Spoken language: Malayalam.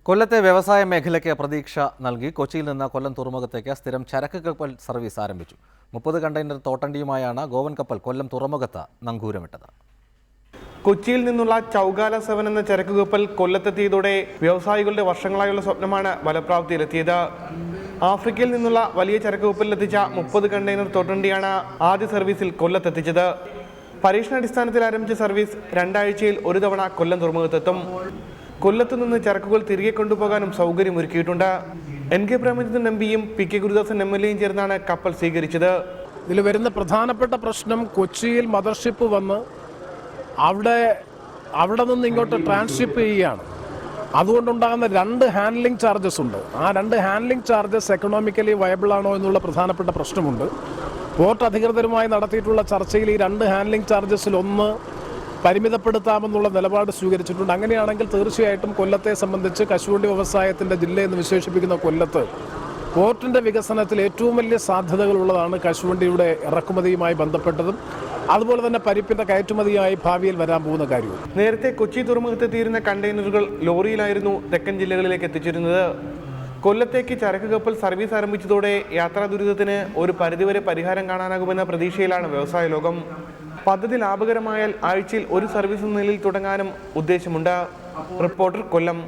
കൊല്ലത്തെ വ്യവസായ മേഖലയ്ക്ക് പ്രതീക്ഷ നൽകി കൊച്ചിയിൽ നിന്ന് കൊല്ലം തുറമുഖത്തേക്ക് സ്ഥിരം ചരക്ക് കപ്പൽ സർവീസ് ആരംഭിച്ചു. 30 കണ്ടെയ്നർ തോട്ടണ്ടിയുമായാണ് ഗോവൻ കപ്പൽ കൊല്ലം തുറമുഖത്ത് നങ്കൂരമിട്ടത്. കൊച്ചിയിൽ നിന്നുള്ള ചൗഗാല 7 എന്ന ചരക്ക് കപ്പൽ കൊല്ലത്തെത്തിയതോടെ വ്യവസായികളുടെ വർഷങ്ങളായുള്ള സ്വപ്നമാണ് ഫലപ്രാപ്തിയിലെത്തിയത്. ആഫ്രിക്കയിൽ നിന്നുള്ള വലിയ ചരക്ക് കപ്പലിലെത്തിച്ച 30 കണ്ടെയ്നർ തോട്ടണ്ടിയാണ് ആദ്യ സർവീസിൽ കൊല്ലത്തെത്തിച്ചത്. പരീക്ഷണാടിസ്ഥാനത്തിൽ ആരംഭിച്ച സർവീസ് 2 ആഴ്ചയിൽ ഒരു തവണ കൊല്ലം തുറമുഖത്തെത്തും. കൊല്ലത്തു നിന്ന് ചരക്കുകൾ തിരികെ കൊണ്ടുപോകാനും സൗകര്യമൊരുക്കിയിട്ടുണ്ട്. NK പ്രേമചന്ദ്രൻ MPയും PK ഗുരുദാസൻ MLAയും ചേർന്നാണ് കപ്പൽ സ്വീകരിച്ചത്. ഇതിൽ വരുന്ന പ്രധാനപ്പെട്ട പ്രശ്നം കൊച്ചിയിൽ മദർഷിപ്പ് വന്ന് അവിടെ നിന്ന് ഇങ്ങോട്ട് ട്രാൻസ്ഷിപ്പ് ചെയ്യുകയാണ്. അതുകൊണ്ടുണ്ടാകുന്ന 2 ഹാൻഡ്ലിംഗ് ചാർജസ് ഉണ്ട്. ആ 2 ഹാൻഡ്ലിംഗ് ചാർജസ് എക്കണോമിക്കലി വയബിൾ ആണോ എന്നുള്ള പ്രധാനപ്പെട്ട പ്രശ്നമുണ്ട്. പോർട്ട് അധികൃതരുമായി നടത്തിയിട്ടുള്ള ചർച്ചയിൽ ഈ 2 ഹാൻഡ്ലിംഗ് ചാർജസിൽ ഒന്ന് പരിമിതപ്പെടുത്താമെന്നുള്ള നിലപാട് സ്വീകരിച്ചിട്ടുണ്ട്. അങ്ങനെയാണെങ്കിൽ തീർച്ചയായിട്ടും കൊല്ലത്തെ സംബന്ധിച്ച് കശുവണ്ടി വ്യവസായത്തിൻ്റെ ജില്ലയെന്ന് വിശേഷിപ്പിക്കുന്ന കൊല്ലത്ത് പോർട്ടിൻ്റെ വികസനത്തിൽ ഏറ്റവും വലിയ സാധ്യതകളുള്ളതാണ് കശുവണ്ടിയുടെ ഇറക്കുമതിയുമായി ബന്ധപ്പെട്ടതും അതുപോലെ തന്നെ പരിപ്പിൻ്റെ കയറ്റുമതിയായി ഭാവിയിൽ വരാൻ പോകുന്ന കാര്യവും. നേരത്തെ കൊച്ചി തുറമുഖത്തെത്തിയിരുന്ന കണ്ടെയ്നറുകൾ ലോറിയിലായിരുന്നു തെക്കൻ ജില്ലകളിലേക്ക് എത്തിച്ചിരുന്നത്. കൊല്ലത്തേക്ക് ചരക്ക് കപ്പൽ സർവീസ് ആരംഭിച്ചതോടെ യാത്രാ ദുരിതത്തിന് ഒരു പരിധിവരെ പരിഹാരം കാണാനാകുമെന്ന പ്രതീക്ഷയിലാണ് വ്യവസായ ലോകം. പദ്ധതി ലാഭകരമായാൽ ആഴ്ചയിൽ ഒരു സർവീസ് നിലയിൽ തുടങ്ങാനും ഉദ്ദേശമുണ്ട്. റിപ്പോർട്ടർ, കൊല്ലം.